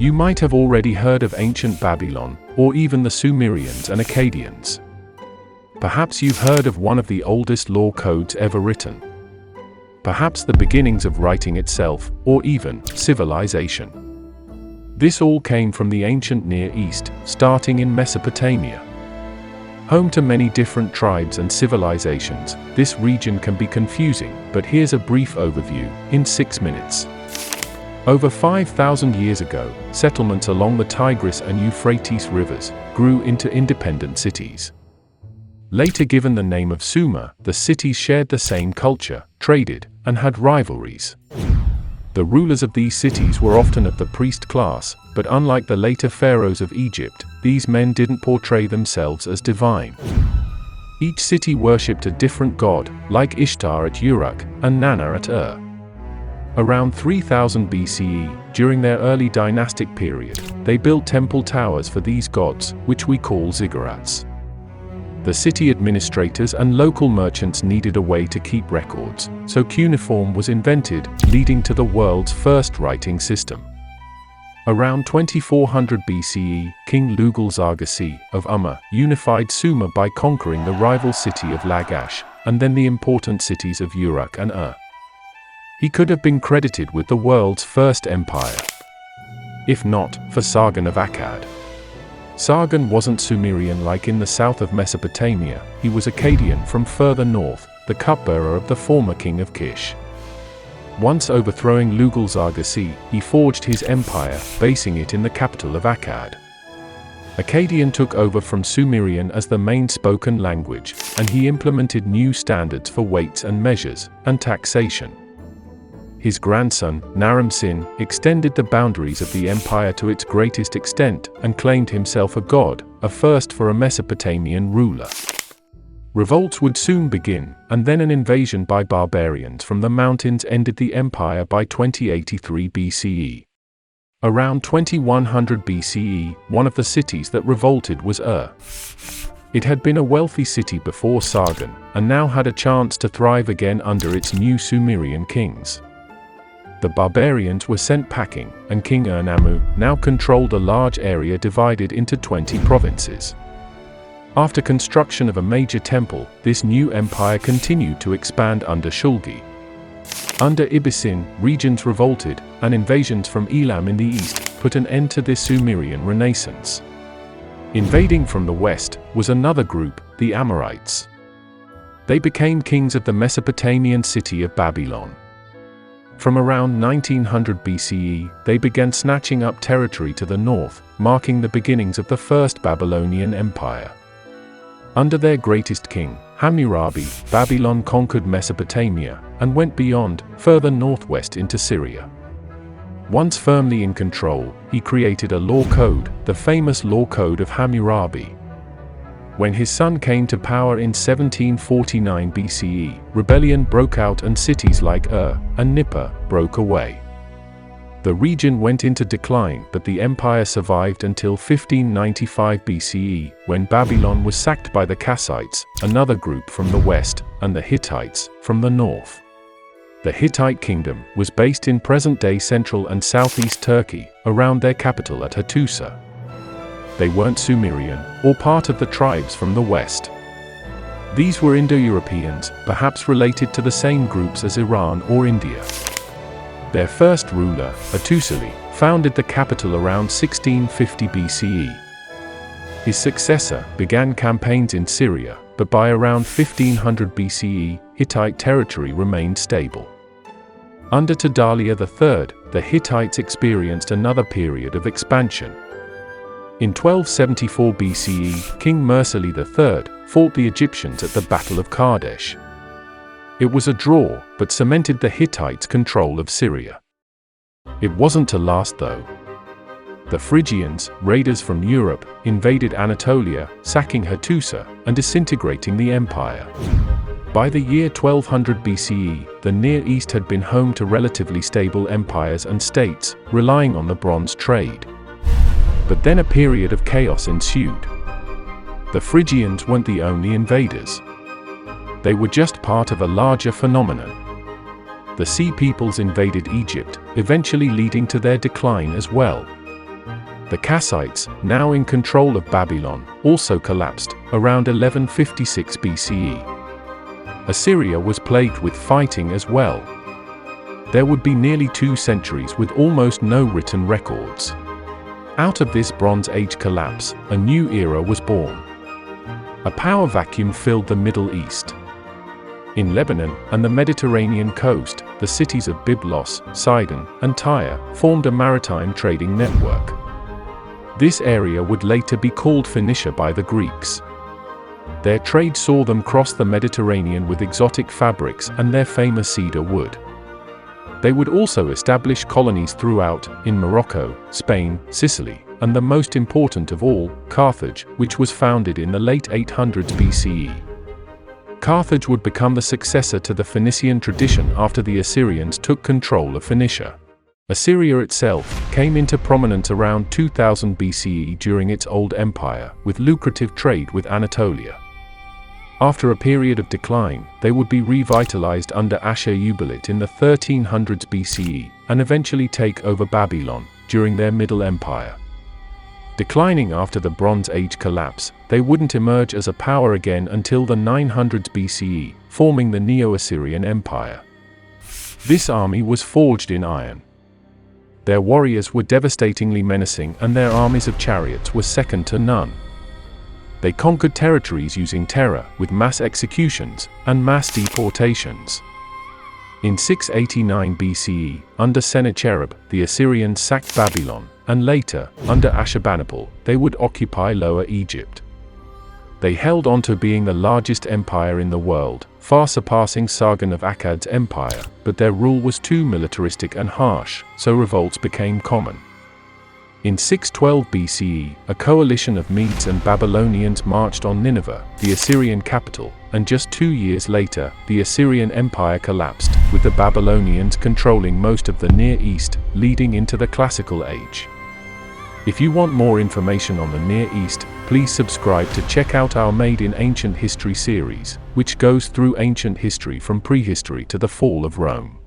You might have already heard of ancient Babylon, or even the Sumerians and Akkadians. Perhaps you've heard of one of the oldest law codes ever written. Perhaps the beginnings of writing itself, or even civilization. This all came from the ancient Near East, starting in Mesopotamia. Home to many different tribes and civilizations, this region can be confusing, but here's a brief overview, in 6 minutes. Over 5,000 years ago, settlements along the Tigris and Euphrates rivers grew into independent cities. Later given the name of Sumer, the cities shared the same culture, traded, and had rivalries. The rulers of these cities were often of the priest class, but unlike the later pharaohs of Egypt, these men didn't portray themselves as divine. Each city worshipped a different god, like Ishtar at Uruk, and Nana at Ur. Around 3000 BCE, during their early dynastic period, they built temple towers for these gods, which we call ziggurats. The city administrators and local merchants needed a way to keep records, so cuneiform was invented, leading to the world's first writing system. Around 2400 BCE, King Lugal-Zarghasi of Umma unified Sumer by conquering the rival city of Lagash, and then the important cities of Uruk and Ur. He could have been credited with the world's first empire, if not for Sargon of Akkad. Sargon wasn't Sumerian like in the south of Mesopotamia, he was Akkadian from further north, the cupbearer of the former king of Kish. Once overthrowing Lugal-Zarghasi, he forged his empire, basing it in the capital of Akkad. Akkadian took over from Sumerian as the main spoken language, and he implemented new standards for weights and measures, and taxation. His grandson, Naram-Sin, extended the boundaries of the empire to its greatest extent, and claimed himself a god, a first for a Mesopotamian ruler. Revolts would soon begin, and then an invasion by barbarians from the mountains ended the empire by 2083 BCE. Around 2100 BCE, one of the cities that revolted was Ur. It had been a wealthy city before Sargon, and now had a chance to thrive again under its new Sumerian kings. The barbarians were sent packing, and King Ur-Nammu now controlled a large area divided into 20 provinces. After construction of a major temple, this new empire continued to expand under Shulgi. Under Ibisin, regions revolted, and invasions from Elam in the east put an end to this Sumerian renaissance. Invading from the west was another group, the Amorites. They became kings of the Mesopotamian city of Babylon. From around 1900 BCE, they began snatching up territory to the north, marking the beginnings of the First Babylonian Empire. Under their greatest king, Hammurabi, Babylon conquered Mesopotamia, and went beyond, further northwest into Syria. Once firmly in control, he created a law code, the famous Law Code of Hammurabi. When his son came to power in 1749 BCE, rebellion broke out and cities like Ur and Nippur broke away. The region went into decline, but the empire survived until 1595 BCE, when Babylon was sacked by the Kassites, another group from the west, and the Hittites, from the north. The Hittite kingdom was based in present-day central and southeast Turkey, around their capital at Hattusa. They weren't Sumerian, or part of the tribes from the west. These were Indo-Europeans, perhaps related to the same groups as Iran or India. Their first ruler, Hattusili, founded the capital around 1650 BCE. His successor began campaigns in Syria, but by around 1500 BCE, Hittite territory remained stable. Under Tadaliya III, the Hittites experienced another period of expansion. In 1274 BCE, King Mursili III fought the Egyptians at the Battle of Kadesh. It was a draw, but cemented the Hittites' control of Syria. It wasn't to last though. The Phrygians, raiders from Europe, invaded Anatolia, sacking Hattusa, and disintegrating the empire. By the year 1200 BCE, the Near East had been home to relatively stable empires and states, relying on the bronze trade. But then a period of chaos ensued. The Phrygians weren't the only invaders. They were just part of a larger phenomenon. The Sea Peoples invaded Egypt, eventually leading to their decline as well. The Kassites, now in control of Babylon, also collapsed around 1156 BCE. Assyria was plagued with fighting as well. There would be nearly 2 centuries with almost no written records. Out of this Bronze Age collapse, a new era was born. A power vacuum filled the Middle East. In Lebanon and the Mediterranean coast, the cities of Byblos, Sidon, and Tyre formed a maritime trading network. This area would later be called Phoenicia by the Greeks. Their trade saw them cross the Mediterranean with exotic fabrics and their famous cedar wood. They would also establish colonies throughout, in Morocco, Spain, Sicily, and the most important of all, Carthage, which was founded in the late 800s BCE. Carthage would become the successor to the Phoenician tradition after the Assyrians took control of Phoenicia. Assyria itself came into prominence around 2000 BCE during its Old Empire, with lucrative trade with Anatolia. After a period of decline, they would be revitalized under Ashur-uballit in the 1300s BCE, and eventually take over Babylon during their Middle Empire. Declining after the Bronze Age collapse, they wouldn't emerge as a power again until the 900s BCE, forming the Neo-Assyrian Empire. This army was forged in iron. Their warriors were devastatingly menacing and their armies of chariots were second to none. They conquered territories using terror, with mass executions and mass deportations. In 689 BCE, under Sennacherib, the Assyrians sacked Babylon, and later, under Ashurbanipal, they would occupy Lower Egypt. They held on to being the largest empire in the world, far surpassing Sargon of Akkad's empire, but their rule was too militaristic and harsh, so revolts became common. In 612 BCE, a coalition of Medes and Babylonians marched on Nineveh, the Assyrian capital, and just 2 years later, the Assyrian Empire collapsed, with the Babylonians controlling most of the Near East, leading into the Classical Age. If you want more information on the Near East, please subscribe to check out our Made in Ancient History series, which goes through ancient history from prehistory to the fall of Rome.